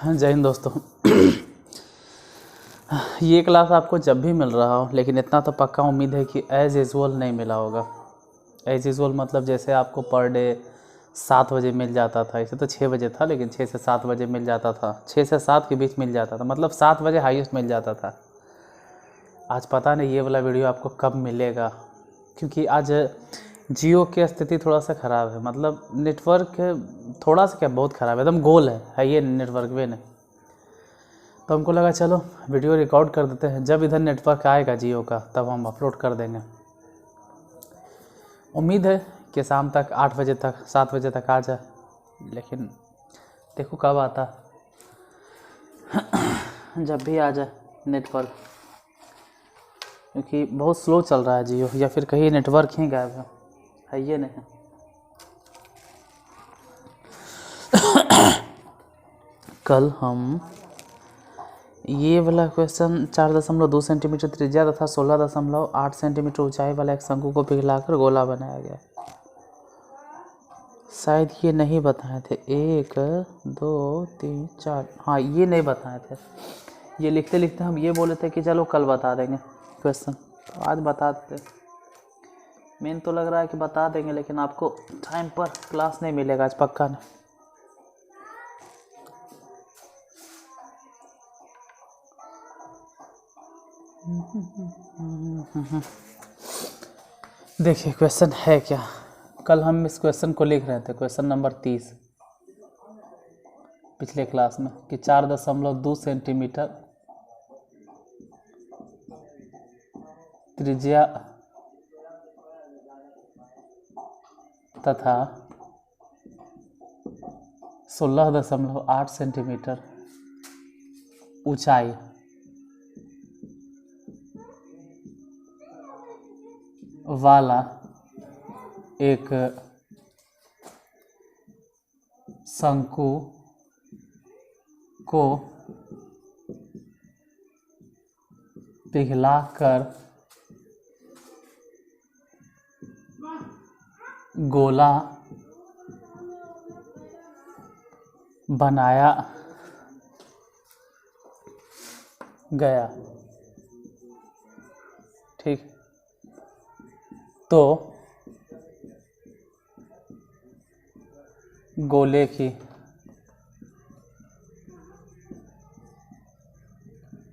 जय हिंद दोस्तों। ये क्लास आपको जब भी मिल रहा हो, लेकिन इतना तो पक्का उम्मीद है कि एज़ यूज़ुअल नहीं मिला होगा। एज़ यूज़ुअल मतलब जैसे आपको पर डे 7 बजे मिल जाता था, इसे तो 6 बजे था, लेकिन 6 से 7 बजे मिल जाता था, 6 से 7 के बीच मिल जाता था, मतलब 7 बजे हाईएस्ट मिल जाता था। आज पता नहीं ये वाला वीडियो आपको कब मिलेगा, क्योंकि आज जियो की स्थिति थोड़ा सा ख़राब है। मतलब नेटवर्क थोड़ा सा क्या, बहुत ख़राब है, एकदम गोल है ये नेटवर्क भी नहीं। तो हमको लगा चलो वीडियो रिकॉर्ड कर देते हैं, जब इधर नेटवर्क आएगा जियो का तब हम अपलोड कर देंगे। उम्मीद है कि शाम तक 8 बजे तक 7 बजे तक आ जाए, लेकिन देखो कब आता। जब भी आ जाए नेटवर्क, क्योंकि बहुत स्लो चल रहा है जियो, या फिर कहीं नेटवर्क ही गायब है ये नहीं। कल हम ये वाला क्वेश्चन 4.2 सेंटीमीटर त्रिज्या तथा 16.8 सेंटीमीटर ऊंचाई वाला एक शंकु को पिघलाकर गोला बनाया गया। शायद ये नहीं बताए थे, 1 2 3 4, हाँ ये नहीं बताए थे। ये लिखते लिखते हम ये बोले थे कि चलो कल बता देंगे क्वेश्चन, तो आज बता देते। मेन तो लग रहा है कि बता देंगे, लेकिन आपको टाइम पर क्लास नहीं मिलेगा आज, पक्का नहीं। देखिए क्वेश्चन है क्या। कल हम इस क्वेश्चन को लिख रहे थे, क्वेश्चन नंबर 30 पिछले क्लास में, कि 4.2 सेंटीमीटर त्रिज्या तथा 16.8 सेंटीमीटर ऊंचाई वाला एक शंकु को पिघलाकर गोला बनाया गया। ठीक, तो गोले की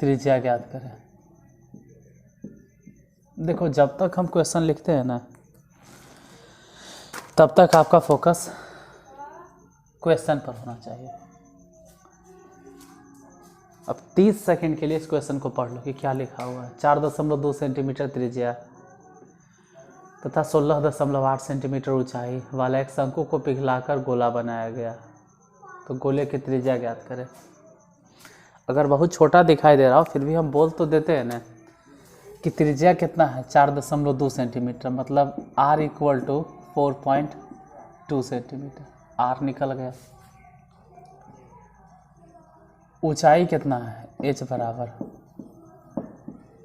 त्रिज्या ज्ञात करें। देखो जब तक हम क्वेश्चन लिखते हैं ना, तब तक आपका फोकस क्वेश्चन पर होना चाहिए। अब 30 सेकंड के लिए इस क्वेश्चन को पढ़ लो कि क्या लिखा हुआ है। 4.2 सेंटीमीटर त्रिज्या तथा 16.8 सेंटीमीटर ऊंचाई वाला एक शंकु को पिघलाकर गोला बनाया गया, तो गोले की त्रिज्या ज्ञात करें। अगर बहुत छोटा दिखाई दे रहा हो फिर भी हम बोल तो देते हैं ना कि त्रिज्या कितना है, 4.2 सेंटीमीटर, मतलब r = 4.2 सेंटीमीटर। r निकल गया। ऊंचाई कितना है, h बराबर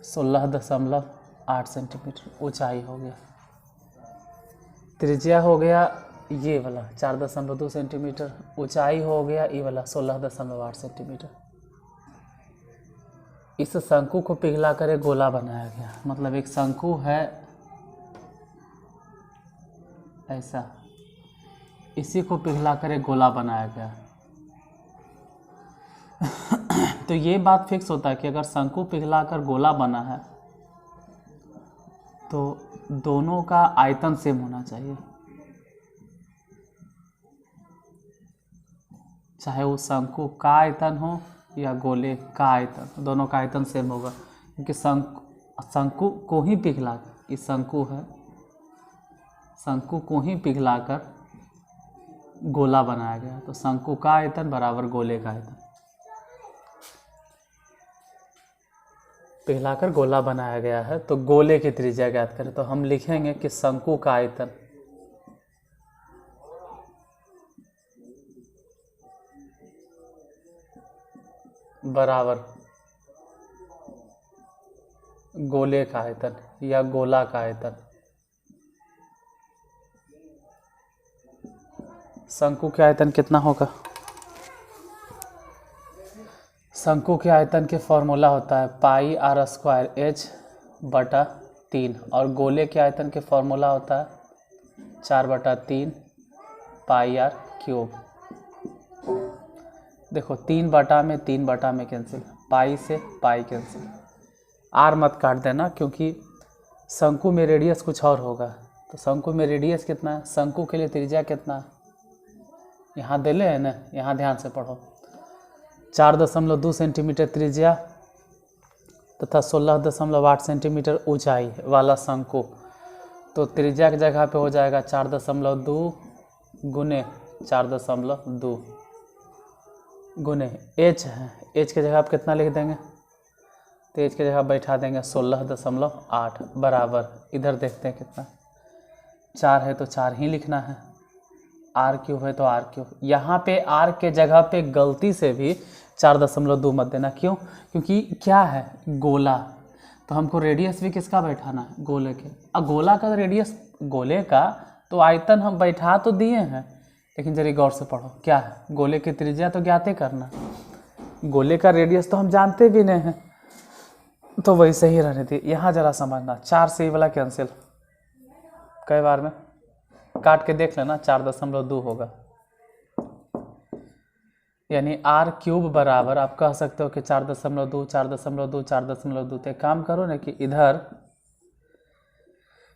16.8 सेंटीमीटर ऊंचाई हो गया। त्रिज्या हो गया ये वाला 4.2 सेंटीमीटर, ऊंचाई हो गया ये वाला 16.8 सेंटीमीटर। इस शंकु को पिघला कर एक गोला बनाया गया, मतलब एक शंकु है ऐसा, इसी को पिघला कर एक गोला बनाया गया। तो ये बात फिक्स होता है कि अगर शंकु पिघला कर गोला बना है तो दोनों का आयतन सेम होना चाहिए, चाहे वो शंकु का आयतन हो या गोले का आयतन, दोनों का आयतन सेम होगा, क्योंकि शंकु को ही पिघलाकर, ये शंकु है, शंकु को ही पिघलाकर गोला बनाया गया, तो शंकु का आयतन बराबर गोले का आयतन। पिघलाकर गोला बनाया गया है तो गोले की त्रिज्या ज्ञात करें, तो हम लिखेंगे कि शंकु का आयतन बराबर गोले का आयतन या गोला का आयतन। शंकु का आयतन कितना होगा, शंकु के आयतन के फॉर्मूला होता है पाई आर स्क्वायर H/3 और गोले के आयतन के फॉर्मूला होता है 4/3 पाई आर क्यूब। देखो 3/में कैंसिल, पाई से पाई कैंसिल, आर मत काट देना क्योंकि शंकु में रेडियस कुछ और होगा। तो शंकु में रेडियस कितना है, शंकु के लिए त्रिज्या कितना है, यहाँ दे ले है ना, यहाँ ध्यान से पढ़ो। 4.2 सेंटीमीटर त्रिज्या तथा 16.8 सेंटीमीटर ऊंचाई वाला शंकु। तो त्रिज्या की जगह पे हो जाएगा 4.2 गुने 4.2 गुने एच है, एच की जगह आप कितना लिख देंगे, तो एच की जगह बैठा देंगे 16.8 बराबर, इधर देखते हैं कितना, 4 है तो 4 ही लिखना है, आर क्यूब है तो आर क्यूब। यहाँ पे आर के जगह पे गलती से भी 4.2 मत देना, क्यों, क्योंकि क्या है गोला, तो हमको रेडियस भी किसका बैठाना है, गोले के। अब गोला का रेडियस, गोले का तो आयतन हम बैठा तो दिए हैं, लेकिन जरा गौर से पढ़ो क्या है, गोले की त्रिज्या तो ज्ञात करना, गोले का रेडियस तो हम जानते भी नहीं हैं, तो वैसे ही रहने दी। यहाँ जरा समझना, 4 से ये वाला कैंसिल, कई बार में काट के देख लेना, 4.2 होगा, यानी आर क्यूब बराबर आप कह सकते हो कि 4.2 4.2 4.2। तो एक काम करो ना कि इधर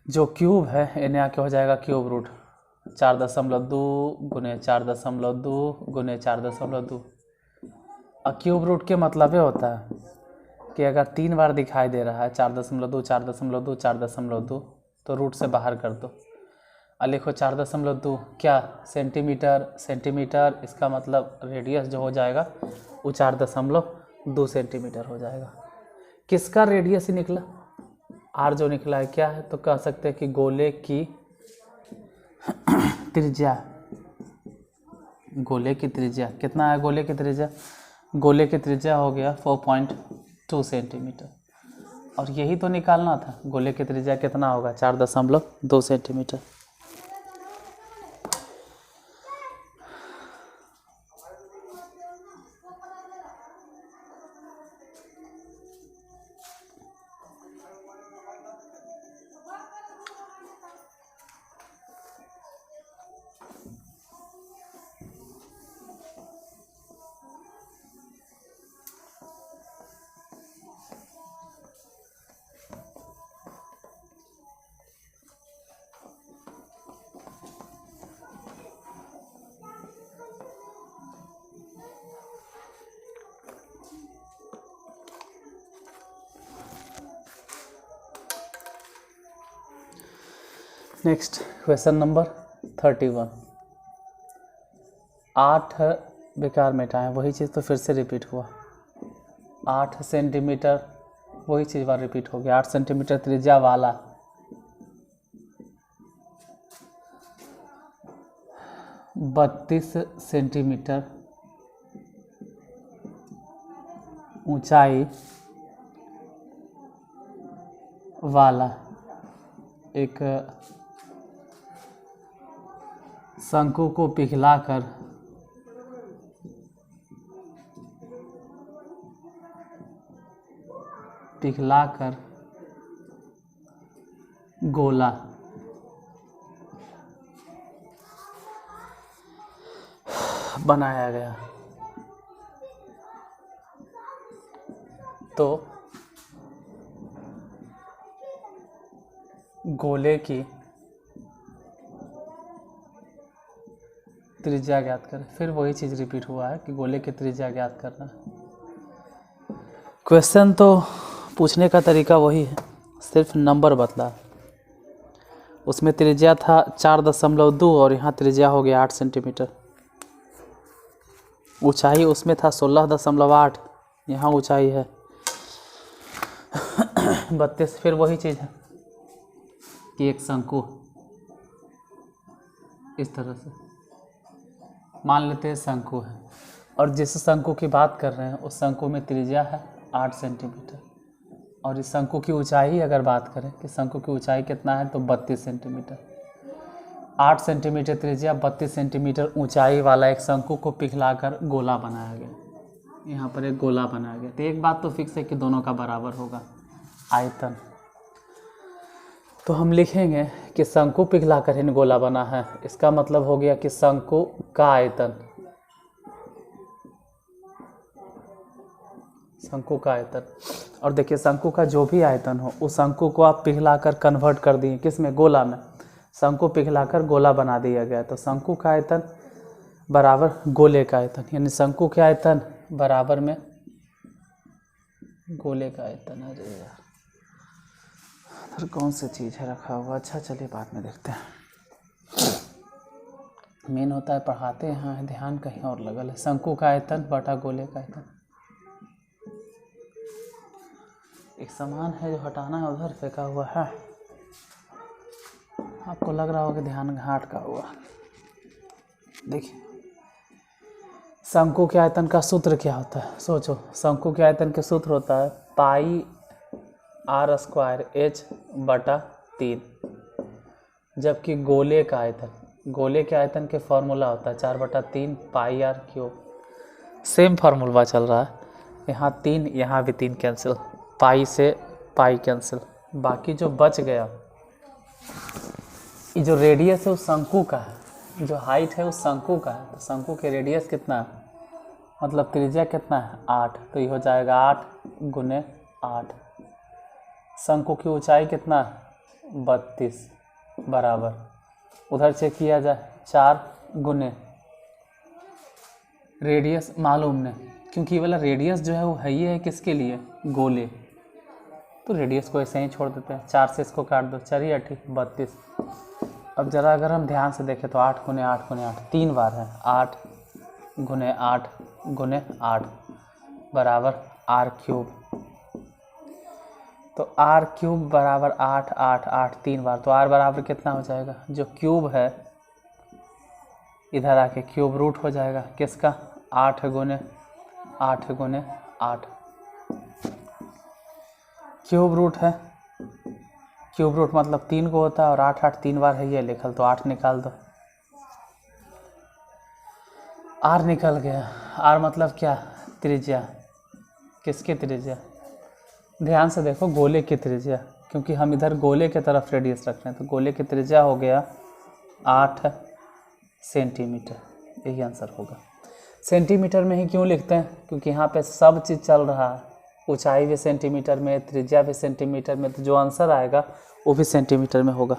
जो क्यूब है इन्हें आके हो जाएगा क्यूब रूट, 4.2 गुने 4.2 गुने 4.2। और क्यूब रूट के मतलब ये होता है कि अगर 3 बार दिखाई दे रहा है 4.2 4.2 4.2 तो रूट से बाहर कर दो और लिखो 4.2 क्या, सेंटीमीटर, सेंटीमीटर, इसका मतलब रेडियस जो हो जाएगा वो 4.2 सेंटीमीटर हो जाएगा। किसका रेडियस ही निकला, आर जो निकला है क्या है, तो कह सकते हैं कि गोले की त्रिज्या, गोले की त्रिज्या कितना है, गोले की त्रिज्या, गोले की त्रिज्या हो गया 4.2 सेंटीमीटर, और यही तो निकालना था, गोले की त्रिज्या कितना होगा 4.2 सेंटीमीटर। Next question number 31। 8 बेकार मिटाएं, वही चीज़ तो फिर से रिपीट हुआ, 8 सेंटीमीटर, वही चीज़ बार रिपीट हो गया, 8 सेंटीमीटर त्रिज्या वाला 32 सेंटीमीटर ऊंचाई वाला एक शंकु को पिघलाकर गोला बनाया गया। तो गोले की त्रिज्या ज्ञात करें, फिर वही चीज़ रिपीट हुआ है कि गोले की त्रिज्या ज्ञात करना। क्वेश्चन तो पूछने का तरीका वही है, सिर्फ नंबर बदला, उसमें त्रिज्या था 4.2 और यहाँ त्रिज्या हो गया 8 सेंटीमीटर, ऊंचाई उसमें था 16.8, यहाँ ऊंचाई है 32। फिर वही चीज़ है कि एक शंकु इस तरह से मान लेते हैं शंकु है, और जिस शंकु की बात कर रहे हैं उस शंकु में त्रिज्या है 8 सेंटीमीटर, और इस शंकु की ऊंचाई अगर बात करें कि शंकु की ऊंचाई कितना है तो 32 सेंटीमीटर। 8 सेंटीमीटर त्रिज्या 32 सेंटीमीटर ऊंचाई वाला एक शंकु को पिघलाकर गोला बनाया गया। यहाँ पर एक गोला बना गया। तो एक बात तो फिक्स है कि दोनों का बराबर होगा आयतन। तो हम लिखेंगे कि शंकु पिघलाकर इन गोला बना है। इसका मतलब हो गया कि शंकु का आयतन, शंकु का आयतन। और देखिए शंकु का जो भी आयतन हो उस शंकु को आप पिघलाकर कन्वर्ट कर दिए किस में, गोला में। शंकु पिघलाकर गोला बना दिया गया। तो शंकु का आयतन बराबर गोले का आयतन, यानी शंकु के आयतन बराबर में गोले का आयतन। अरे यार इधर कौन सी चीज़ है रखा हुआ। अच्छा चलिए बाद में देखते हैं। मेन होता है पढ़ाते हैं, ध्यान कहीं और लगल है। शंकु का आयतन बटा गोले का आयतन। एक सामान है जो हटाना है, उधर फेंका हुआ है। आपको लग रहा होगा कि ध्यान घाट का हुआ। देखिए शंकु के आयतन का सूत्र क्या होता है, सोचो। शंकु के आयतन के सूत्र होता है पाई r स्क्वायर h बटा 3, जबकि गोले का आयतन, गोले के आयतन के फॉर्मूला होता है 4/3 पाई r क्यूब। सेम फार्मूला चल रहा है, यहाँ 3 यहाँ भी 3 कैंसिल, पाई से पाई कैंसिल। बाकी जो बच गया, ये जो रेडियस है उस शंकु का है, जो हाइट है उस शंकु का है। तो शंकु के रेडियस कितना है, मतलब त्रिज्या कितना है 8, तो ये हो जाएगा 8 गुने 8। शंकु की ऊंचाई कितना है 32 बराबर, उधर चेक किया जाए 4 गुने रेडियस मालूम नहीं, क्योंकि ये वाला रेडियस जो है वो है ही है किसके लिए, गोले। तो रेडियस को ऐसे ही छोड़ देते हैं, 4 से इसको काट दो, 4 8 32। अब ज़रा अगर हम ध्यान से देखें तो 8 गुने 8 गुने 8 3 बार है, 8 गुने 8 गुने 8 बराबर r क्यूब। तो r क्यूब बराबर 8 8 8 3 बार, तो r बराबर कितना हो जाएगा, जो क्यूब है इधर आके क्यूब रूट हो जाएगा किसका, 8 गुने 8 गुने 8। क्यूब रूट है, क्यूब रूट मतलब 3 को होता है, और 8 8 3 बार है ये लिखल, तो 8 निकाल दो, r निकल गया। r मतलब क्या, त्रिज्या। किसकी त्रिज्या, ध्यान से देखो गोले की त्रिज्या, क्योंकि हम इधर गोले के तरफ रेडियस रख रहे हैं। तो गोले की त्रिज्या हो गया 8 सेंटीमीटर, यही आंसर होगा। सेंटीमीटर में ही क्यों लिखते हैं, क्योंकि यहाँ पे सब चीज़ चल रहा है, ऊंचाई भी सेंटीमीटर में, त्रिज्या भी सेंटीमीटर में, तो जो आंसर आएगा वो भी सेंटीमीटर में होगा।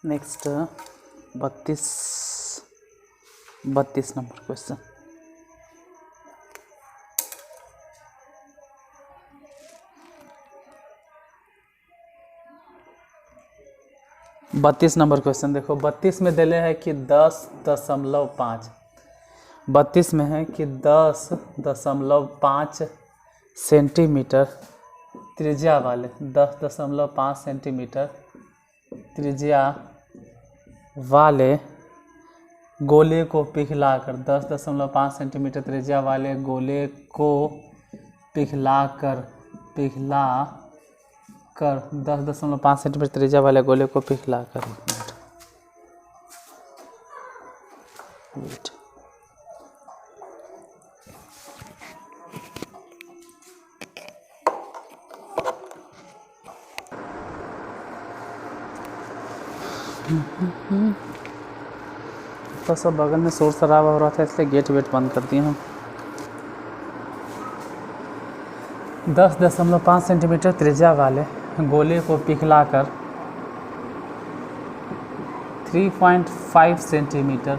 Next 32 number question. बत्तीस नंबर क्वेश्चन देखो। 32 में दिले है कि 10.5, 32 में है कि 10.5 सेंटीमीटर त्रिज्या वाले, 10.5 सेंटीमीटर त्रिज्या वाले गोले को पिघलाकर, 10.5 सेंटीमीटर त्रिज्या वाले गोले को पिघलाकर 10.5 सेंटीमीटर त्रिज्या वाले गोले को पिघलाकर, तो सब बगल में शोर शराबा हो रहा था इसलिए गेट वेट बंद कर दिए हम। 10.5 सेंटीमीटर त्रिज्या वाले गोले को पिघलाकर 3.5 सेंटीमीटर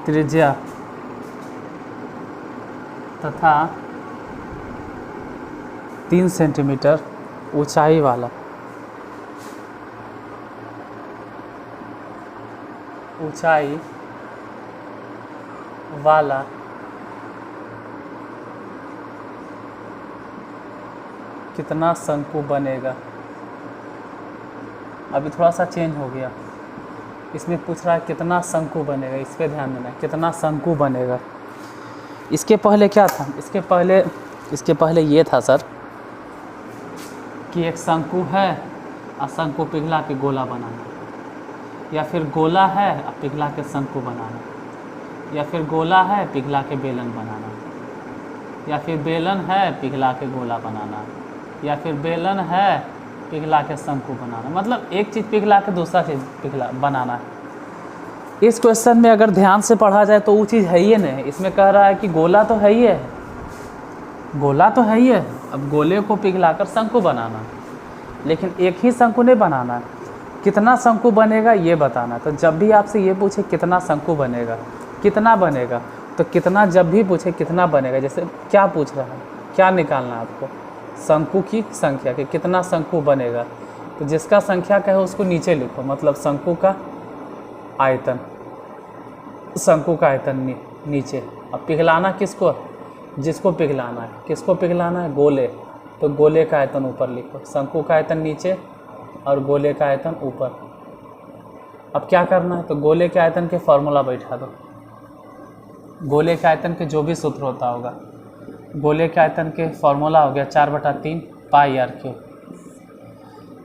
त्रिज्या तथा 3 सेंटीमीटर ऊंचाई वाला ऊंचाई वाला कितना शंकु बनेगा। अभी थोड़ा सा चेंज हो गया, इसमें पूछ रहा है कितना शंकु बनेगा, इस पर ध्यान देना, कितना शंकु बनेगा। इसके पहले क्या था, इसके पहले ये था सर कि एक शंकु है और शंकु पिघला के गोला बनाना, या फिर गोला है और पिघला के शंकु बनाना, या फिर गोला है पिघला के बेलन बनाना, या फिर बेलन है पिघला के गोला बनाना, या फिर बेलन है पिघला के शंकु बनाना। मतलब एक चीज़ पिघला के दूसरा चीज़ पिघला बनाना है। इस क्वेश्चन में अगर ध्यान से पढ़ा जाए तो वो चीज़ है ही नहीं। इसमें कह रहा है कि गोला तो है ही है, गोला तो है ही है, अब गोले को पिघलाकर शंकु बनाना, लेकिन एक ही शंकु नहीं बनाना, कितना शंकु बनेगा ये बताना। तो जब भी आपसे ये पूछे कितना शंकु बनेगा, कितना बनेगा, तो कितना जब भी पूछे कितना बनेगा, जैसे क्या पूछ रहा है, क्या निकालना है आपको, शंकु की संख्या कि कितना शंकु बनेगा, तो जिसका संख्या का है उसको नीचे लिखो, मतलब शंकु का आयतन, शंकु का आयतन नीचे। अब पिघलाना किसको, जिसको पिघलाना है, किसको पिघलाना है, गोले, तो गोले का आयतन ऊपर लिखो, शंकु का आयतन नीचे और गोले का आयतन ऊपर। अब क्या करना है, तो गोले के आयतन के फॉर्मूला बैठा दो, गोले के आयतन के जो भी सूत्र होता होगा, गोले के आयतन के फॉर्मूला हो गया 4/3 पाई आर क्यूब।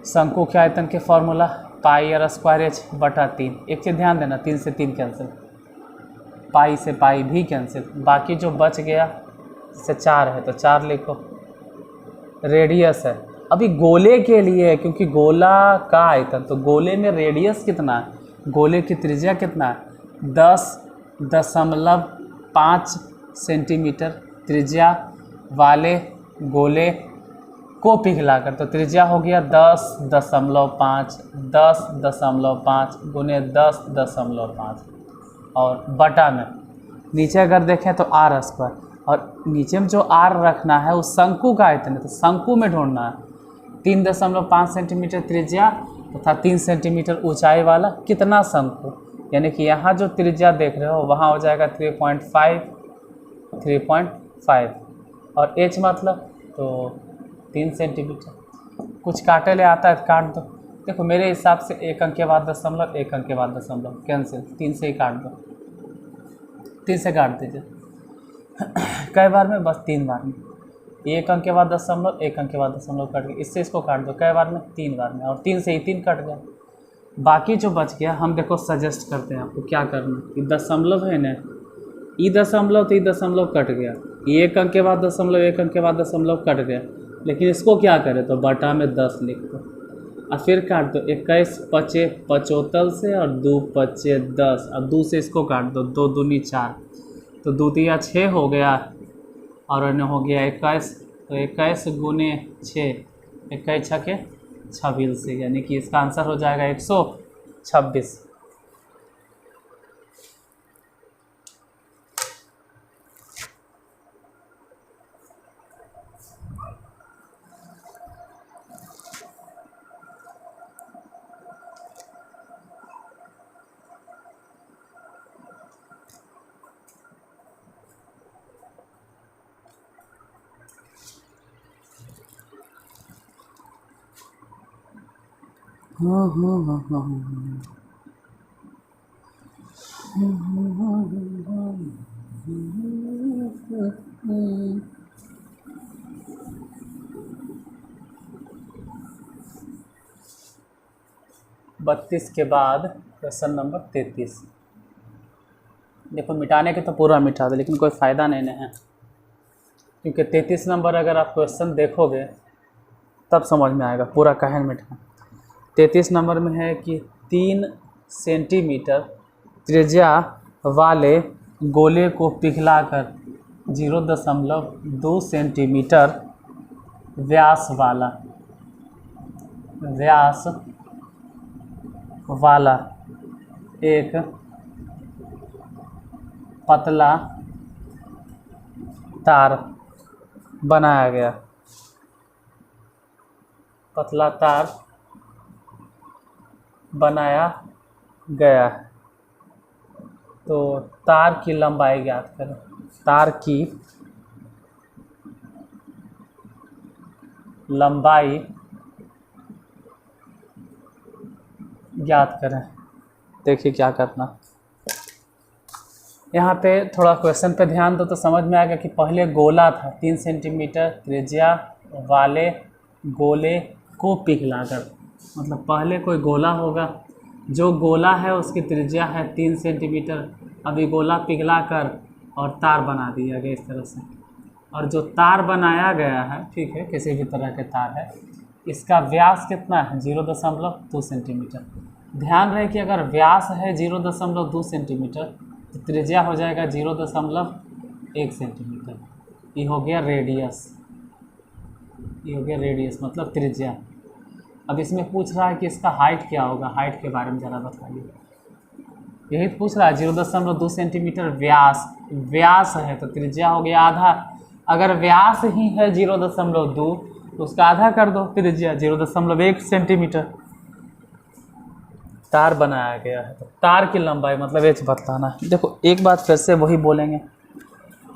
शंकु के आयतन के formula pi R square H बटा 3। एक चीज़ ध्यान देना, 3 से 3 कैंसिल, पाई से पाई भी कैंसिल, बाकी जो बच गया जैसे 4 है तो 4 लिखो। रेडियस है, अभी गोले के लिए है क्योंकि गोला का आयतन, तो गोले में रेडियस कितना है, गोले की त्रिज्या कितना है, 10.5 सेंटीमीटर त्रिज्या वाले गोले को पिघलाकर, तो त्रिज्या हो गया 10.5 गुने 10.5 और बटा में नीचे अगर देखें तो आर स्क्वायर, और नीचे में जो आर रखना है वो शंकु का आयतन है, तो शंकु में ढूंढना है। 3.5 सेंटीमीटर त्रिज्या तथा 3 सेंटीमीटर ऊंचाई वाला कितना शंकु, यानी कि यहाँ जो त्रिज्या देख रहे हो वहाँ हो जाएगा 3.5 और एच मतलब तो 3 सेंटीमीटर। कुछ काटे ले आता है तो काट दो, देखो मेरे हिसाब से 1 अंक के बाद दशमलव, 1 अंक के बाद दशमलव कैंसिल, 3 से ही काट दो, 3 से काट दीजिए। कई बार में, बस 3 बार में, 1 अंक के बाद दशमलव, 1 अंक के बाद दशमलव कट गया, इससे इसको काट दो, कई बार में 3 बार में, और 3 से ही 3 कट गया। बाकी जो बच गया हम देखो सजेस्ट करते हैं आपको क्या करना, कि दशमलव है ना, ई दशमलव तो ई दशमलव कट गया, 1 अंक के बाद दशमलव, 1 अंक के बाद दशमलव कट गया, लेकिन इसको क्या करें तो बटा में 10 लिख दो और फिर काट दो। 21 पचे 75 से और 2 पचे 10, अब 2 से इसको काट दो, 2 दूनी 4, तो 2 तिया 6 हो गया और अन्य हो गया 21, तो 21 गुने 6, 21 छके 26, यानी कि इसका आंसर हो जाएगा 126। बत्तीस के बाद क्वेश्चन नंबर 33। देखो मिटाने के तो पूरा मिटा दे, लेकिन कोई फ़ायदा नहीं है, क्योंकि 33 नंबर अगर आप क्वेश्चन देखोगे तब समझ में आएगा पूरा काहे मिटा। 33 नंबर में है कि 3 सेंटीमीटर त्रिज्या वाले गोले को पिघलाकर 0.2 सेंटीमीटर व्यास वाला एक पतला तार बनाया गया, पतला तार बनाया गया है। तो तार की लंबाई ज्ञात करें। तार की लंबाई ज्ञात करें। देखिए क्या करना, यहाँ पे थोड़ा क्वेश्चन पे ध्यान दो तो समझ में आएगा कि पहले गोला था 3 सेंटीमीटर त्रिज्या वाले गोले को पिघलाकर, मतलब पहले कोई गोला होगा, जो गोला है उसकी त्रिज्या है 3 सेंटीमीटर। अभी गोला पिघलाकर और तार बना दिया गया इस तरह से, और जो तार बनाया गया है, ठीक है, किसी भी तरह के तार है, इसका व्यास कितना है 0.2 सेंटीमीटर। ध्यान रहे कि अगर व्यास है 0.2 सेंटीमीटर तो त्रिज्या हो जाएगा 0.1 सेंटीमीटर। ये हो गया रेडियस, ये हो गया रेडियस मतलब त्रिज्या। अब इसमें पूछ रहा है कि इसका हाइट क्या होगा, हाइट के बारे में ज़रा बताइए। यही तो पूछ रहा है, 0.2 सेंटीमीटर व्यास, व्यास है तो त्रिज्या हो गया आधा। अगर व्यास ही है 0.2 तो उसका आधा कर दो, त्रिज्या 0.1 सेंटीमीटर। तार बनाया गया है तो तार की लंबाई मतलब एच बतलाना है। देखो एक बात फिर से वही बोलेंगे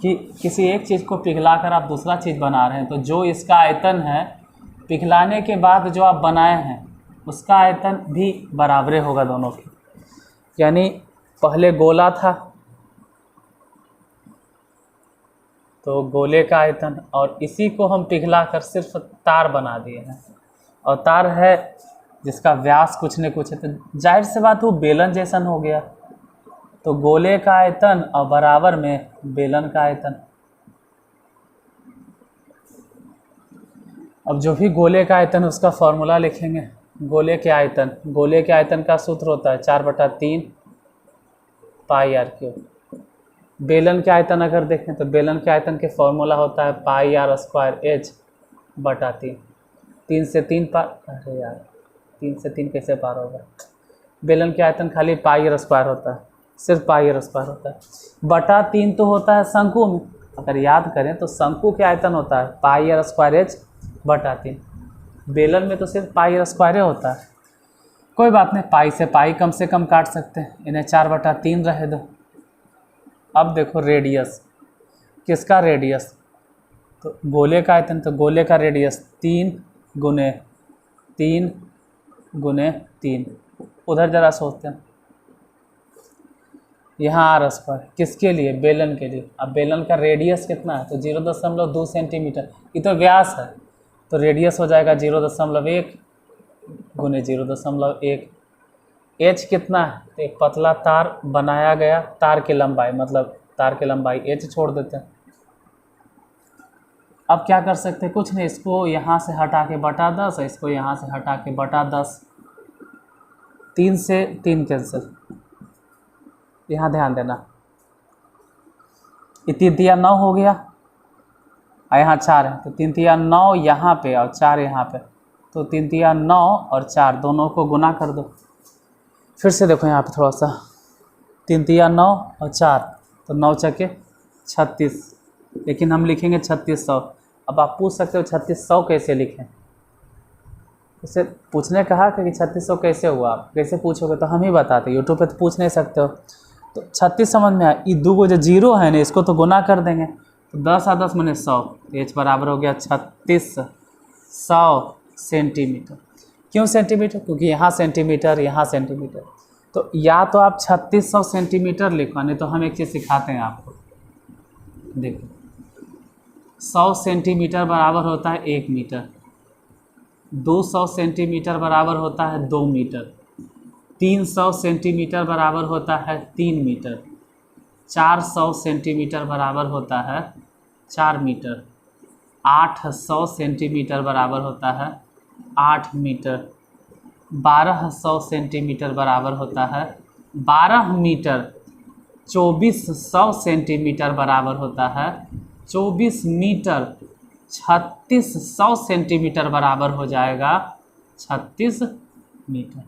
कि किसी एक चीज़ को पिघला कर आप दूसरा चीज़ बना रहे हैं, तो जो इसका आयतन है पिघलाने के बाद जो आप बनाए हैं उसका आयतन भी बराबरे होगा दोनों की। यानी पहले गोला था तो गोले का आयतन, और इसी को हम पिघला कर सिर्फ तार बना दिए हैं, और तार है जिसका व्यास कुछ न कुछ है, तो जाहिर सी बात वो बेलन जैसन हो गया। तो गोले का आयतन और बराबर में बेलन का आयतन। अब जो भी गोले का आयतन उसका फॉर्मूला लिखेंगे। गोले के आयतन का सूत्र होता है 4/3 पाई आर क्यूब। बेलन के आयतन अगर देखें तो बेलन के आयतन के फॉर्मूला होता है पाई आर स्क्वायर एच बटा 3। 3 से 3 पार, अरे यार 3 से 3 कैसे पार होगा। बेलन के आयतन खाली पाई आर स्क्वायर होता है, सिर्फ पाई आर स्क्वायर होता है। बटा 3 तो होता है शंकु में, अगर याद करें तो शंकु के आयतन होता है पाई आर स्क्वायर एच बटा 3। बेलन में तो सिर्फ पाई आर स्क्वायर होता है। कोई बात नहीं, पाई से पाई कम से कम काट सकते हैं, इन्हें 4/3 रहे दो। अब देखो रेडियस, किसका रेडियस, तो गोले का आयतन, तो गोले का रेडियस 3 गुने 3 गुने 3। उधर जरा सोचते हैं, यहाँ आर स्क्वायर किसके लिए, बेलन के लिए। अब बेलन का रेडियस कितना है तो 0.2 सेंटीमीटर, ये तो व्यास है, तो रेडियस हो जाएगा 0.1 गुने 0.1। एच कितना है तो एक पतला तार बनाया गया, तार की लंबाई मतलब तार की लंबाई एच छोड़ देते हैं। अब क्या कर सकते हैं, कुछ नहीं, इसको यहाँ से हटा के बटा 10, इसको यहाँ से हटा के बटा 10। 3 से 3 कैंसिल, यहाँ ध्यान देना, ये 3 तिया 9 हो गया, और यहाँ 4 है तो 3 तिया 9 यहाँ पे और 4 यहाँ पे, तो 3 तिया 9 और 4 दोनों को गुना कर दो। फिर से देखो यहाँ पे थोड़ा सा, 3 तिया 9 और 4, तो 9 चके 36, लेकिन हम लिखेंगे 3600। अब आप पूछ सकते हो 3600 कैसे लिखें, उससे पूछने कहा कि 3600 कैसे हुआ, आप कैसे पूछोगे तो हम ही बताते, यूट्यूब पे तो पूछ नहीं सकते हो। तो 36 समझ में आया, ये 2 जो जीरो है ना इसको तो गुना कर देंगे, तो 10 और 10 माने 100, एच बराबर हो गया 3600 सेंटीमीटर। क्यों सेंटीमीटर, क्योंकि यहाँ सेंटीमीटर यहाँ सेंटीमीटर, तो या तो आप 3600 सेंटीमीटर लिखो, नहीं तो हम एक चीज़ सिखाते हैं आपको। देखो 100 सेंटीमीटर बराबर होता है 1 मीटर, 200 सेंटीमीटर बराबर होता है 2 मीटर, 300 सेंटीमीटर बराबर होता है 3 मीटर, 400 सेंटीमीटर बराबर होता है 4 मीटर, 800 सेंटीमीटर बराबर होता है 8 मीटर, 1200 सेंटीमीटर बराबर होता है 12 मीटर, 2400 सेंटीमीटर बराबर होता है 24 मीटर, 3600 सेंटीमीटर बराबर हो जाएगा 36 मीटर।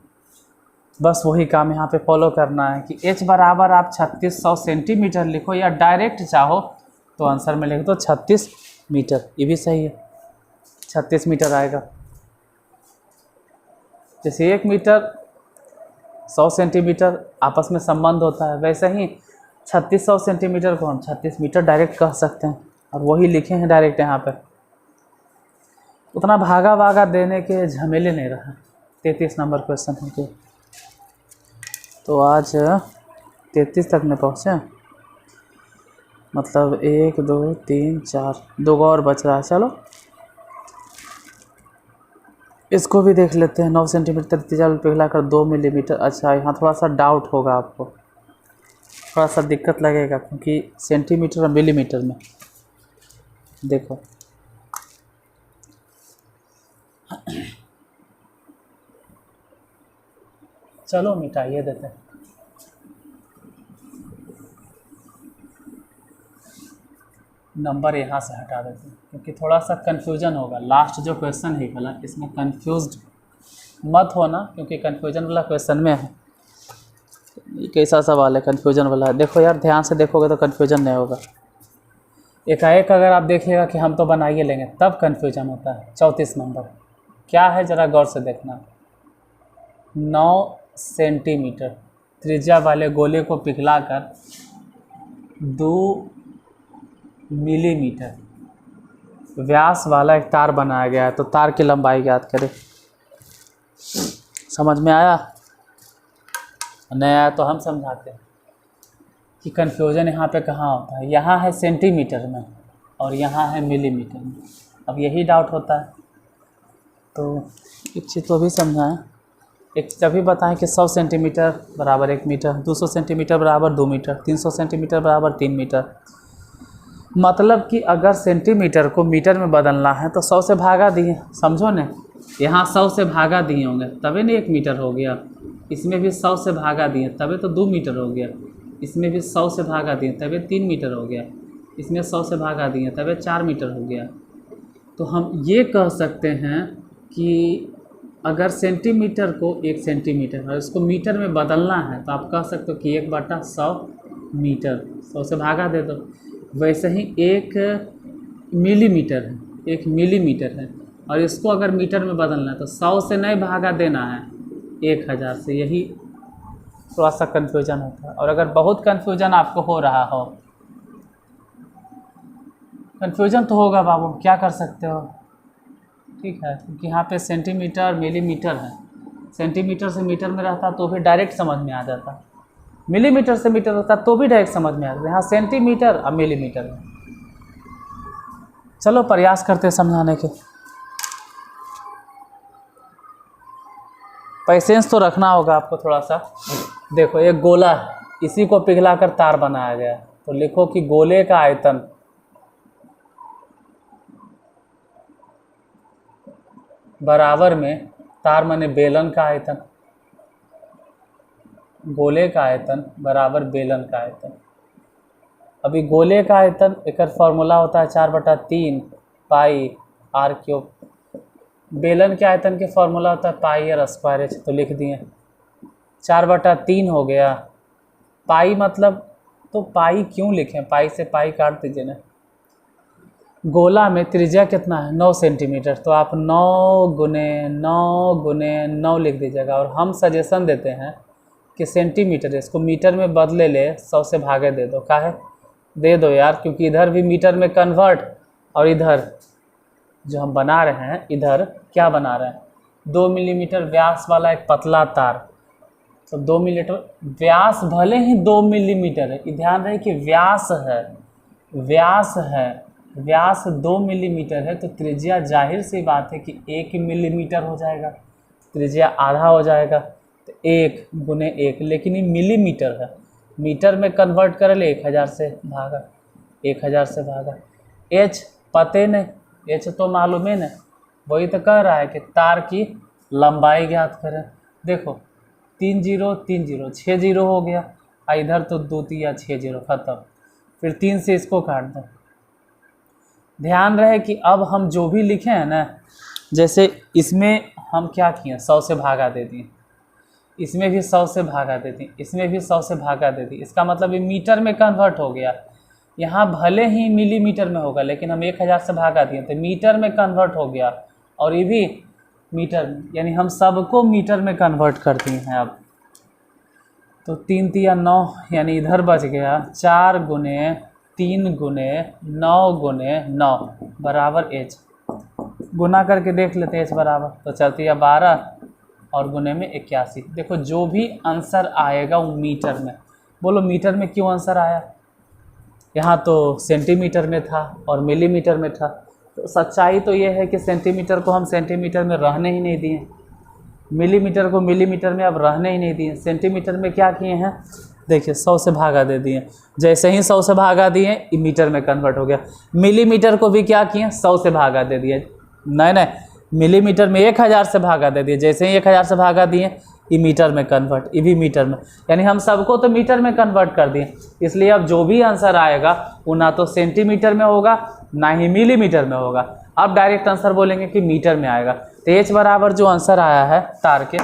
बस वही काम यहाँ पे फॉलो करना है कि h बराबर आप 3600 सेंटीमीटर लिखो, या डायरेक्ट चाहो तो आंसर में लिख दो 36 मीटर, ये भी सही है, 36 मीटर आएगा। जैसे 1 मीटर 100 सेंटीमीटर आपस में संबंध होता है, वैसे ही 3600 सेंटीमीटर को हम 36 मीटर डायरेक्ट कह सकते हैं, और वही लिखे हैं डायरेक्ट यहाँ पे। उतना भागा भागा देने के झमेले नहीं रहा। 33 नंबर क्वेश्चन है कि तो आज 33 तक में पहुँचे, मतलब 1 2 3 4 2 और बच रहा है। चलो इसको भी देख लेते हैं। 9 सेंटीमीटर त्रिज्या पिघला कर 2 मिलीमीटर। अच्छा, यहाँ थोड़ा सा डाउट होगा आपको, थोड़ा सा दिक्कत लगेगा, क्योंकि सेंटीमीटर और मिलीमीटर में देखो चलो मिटाइए देते हैं। नंबर यहाँ से हटा देते हैं, क्योंकि थोड़ा सा कन्फ्यूजन होगा। लास्ट जो क्वेश्चन है वाला, इसमें कन्फ्यूज्ड मत होना, क्योंकि कन्फ्यूजन वाला क्वेश्चन में है। ये कैसा सवाल है, कन्फ्यूजन वाला है। देखो यार, ध्यान से देखोगे तो कन्फ्यूजन नहीं होगा। एकाएक अगर आप देखिएगा कि हम तो बना ही लेंगे, तब कन्फ्यूजन होता है। 34 नंबर क्या है, ज़रा गौर से देखना। 9 सेंटीमीटर त्रिज्या वाले गोले को पिघलाकर 2 मिलीमीटर व्यास वाला एक तार बनाया गया है। तो तार की लंबाई ज्ञात करें। समझ में आया? नहीं आया तो हम समझाते हैं कि कन्फ्यूजन यहाँ पे कहाँ होता है। यहाँ है सेंटीमीटर में और यहाँ है मिलीमीटर में। अब यही डाउट होता है। तो एक चीज़ तो भी समझाएं, एक चीज़ अभी बताएं कि 100 सेंटीमीटर बराबर 1 मीटर, 200 सेंटीमीटर बराबर 2 मीटर, 300 सेंटीमीटर बराबर 3 मीटर। मतलब कि अगर सेंटीमीटर को मीटर में बदलना है तो 100 से भागा दिए, समझो ने। यहाँ 100 से भागा दिए होंगे तभी नहीं 1 मीटर हो गया। इसमें भी 100 से भागा दिए तभी तो 2 मीटर हो गया। इसमें भी 100 से भागा दिए तभी 3 मीटर हो गया। इसमें 100 से भागा दिए तभी 4 मीटर हो गया। तो हम ये कह सकते हैं कि अगर सेंटीमीटर को 1 सेंटीमीटर और इसको मीटर में बदलना है तो आप कह सकते हो कि 1/100 मीटर। 100 से भागा दे दो। वैसे ही 1 मिलीमीटर है, 1 मिलीमीटर है, और इसको अगर मीटर में बदलना है तो 100 से नहीं भागा देना है, 1000 से। यही थोड़ा सा कन्फ्यूजन होता है। और अगर बहुत कन्फ्यूजन आपको हो रहा हो, कन्फ्यूजन तो होगा बाबू, क्या कर सकते हो, ठीक है, क्योंकि यहाँ पे सेंटीमीटर मिलीमीटर है। सेंटीमीटर से मीटर में रहता तो भी डायरेक्ट समझ में आ जाता, मिलीमीटर से मीटर होता तो भी डायरेक्ट समझ में आ जाता। यहाँ सेंटीमीटर और मिलीमीटर में। चलो प्रयास करते हैं समझाने के। पेशेंस तो रखना होगा आपको थोड़ा सा। देखो एक गोला है, इसी को पिघलाकर तार बनाया गया। तो लिखो कि गोले का आयतन बराबर में तार माने बेलन का आयतन, गोले का आयतन बराबर बेलन का आयतन। अभी गोले का आयतन एक फॉर्मूला होता है 4/3 पाई आर क्यूब। बेलन के आयतन के फॉर्मूला होता है पाई आर स्क्वायर एच। तो लिख दिए 4/3 हो गया। पाई मतलब, तो पाई क्यों लिखें, पाई से पाई काट दीजिए ना। गोला में त्रिज्या कितना है, 9 सेंटीमीटर। तो आप 9 गुने 9 लिख दीजिएगा। और हम सजेशन देते हैं कि सेंटीमीटर, इसको मीटर में बदले ले, 100 से भागे दे दो। काहे दे दो यार, क्योंकि इधर भी मीटर में कन्वर्ट, और इधर जो हम बना रहे हैं, इधर क्या बना रहे हैं, 2 मिलीमीटर व्यास वाला एक पतला तार। तो 2 मिलीमीटर व्यास, भले ही 2 मिलीमीटर है, ध्यान रहे कि व्यास है, व्यास 2 मिलीमीटर है। तो त्रिज्या जाहिर सी बात है कि 1 मिलीमीटर हो जाएगा, त्रिज्या आधा हो जाएगा। तो 1 गुने 1, लेकिन ये मिलीमीटर है, मीटर में कन्वर्ट कर ले 1000 से भागा, 1000 से भागा। एच पते नहीं, एच तो मालूम है ना, वही तो कह रहा है कि तार की लंबाई ज्ञात करें। देखो 3 0 3 0 6 0 हो गया, इधर तो 2 3 6 0 खत्म। फिर 3 से इसको काट दो। ध्यान रहे कि अब हम जो भी लिखे हैं ना, जैसे इसमें हम क्या किए, 100 से भागा दे दिए, इसमें भी 100 से भागा दे दी, इसमें भी 100 से भागा दे दी। इसका मतलब ये मीटर में कन्वर्ट हो गया। यहाँ भले ही मिलीमीटर में होगा, लेकिन हम 1000 से भागा दिए तो मीटर में कन्वर्ट हो गया। और ये भी मीटर, यानी हम सबको मीटर में कन्वर्ट कर दिए हैं। अब तो 3 तिया 9 यानी इधर बच गया 4 गुने 3 गुने 9 गुने 9 बराबर h। गुना करके देख लेते हैं h बराबर, तो 4 तिया 12 और गुने में 81। देखो जो भी आंसर आएगा वो मीटर में। बोलो मीटर में क्यों आंसर आया? यहाँ तो सेंटीमीटर में था और मिलीमीटर में था। तो सच्चाई तो ये है कि सेंटीमीटर को हम सेंटीमीटर में रहने ही नहीं दिए, मिलीमीटर को मिलीमीटर में अब रहने ही नहीं दिए। सेंटीमीटर में क्या किए हैं, देखिए 100 से भागा दे दिए। जैसे ही 100 से भागा दिए ये मीटर में कन्वर्ट हो गया। मिलीमीटर को भी क्या किए, 100 से भागा दे दिए। नहीं, मिलीमीटर में 1000 से भागा दे दिए। जैसे ही 1000 से भागा दिए ये मीटर में कन्वर्ट, ये भी मीटर में, यानी हम सबको तो मीटर में कन्वर्ट कर दिए। इसलिए अब जो भी आंसर आएगा वो ना तो सेंटीमीटर में होगा ना ही मिलीमीटर में होगा। अब डायरेक्ट आंसर बोलेंगे कि मीटर में आएगा। तो एच बराबर जो आंसर आया है तार के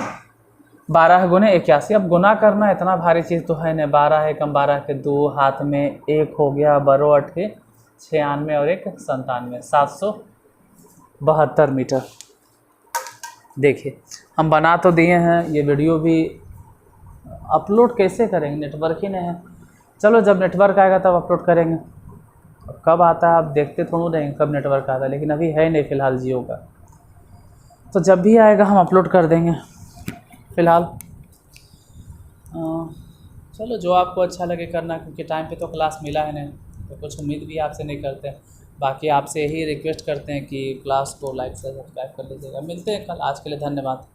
12 गुने 81। अब गुना करना इतना भारी चीज़ तो है नहीं। 12 है कम 12 के 2, हाथ में 1 हो गया, 12 8 के 96 और 1 97, 772 मीटर। देखिए हम बना तो दिए हैं, ये वीडियो भी अपलोड कैसे करेंगे, नेटवर्क ही नहीं है। चलो जब नेटवर्क आएगा तब अपलोड करेंगे। कब आता है आप देखते थोड़ा रहेंगे कब नेटवर्क आता है, लेकिन अभी है नहीं फ़िलहाल जियो का। तो जब भी आएगा हम अपलोड कर देंगे। फ़िलहाल चलो जो आपको अच्छा लगे करना, क्योंकि टाइम पे तो क्लास मिला है नहीं, तो कुछ उम्मीद भी आपसे नहीं करते। बाकी आपसे यही रिक्वेस्ट करते हैं कि क्लास को लाइक से सब्सक्राइब कर लीजिएगा। मिलते हैं कल, आज के लिए धन्यवाद।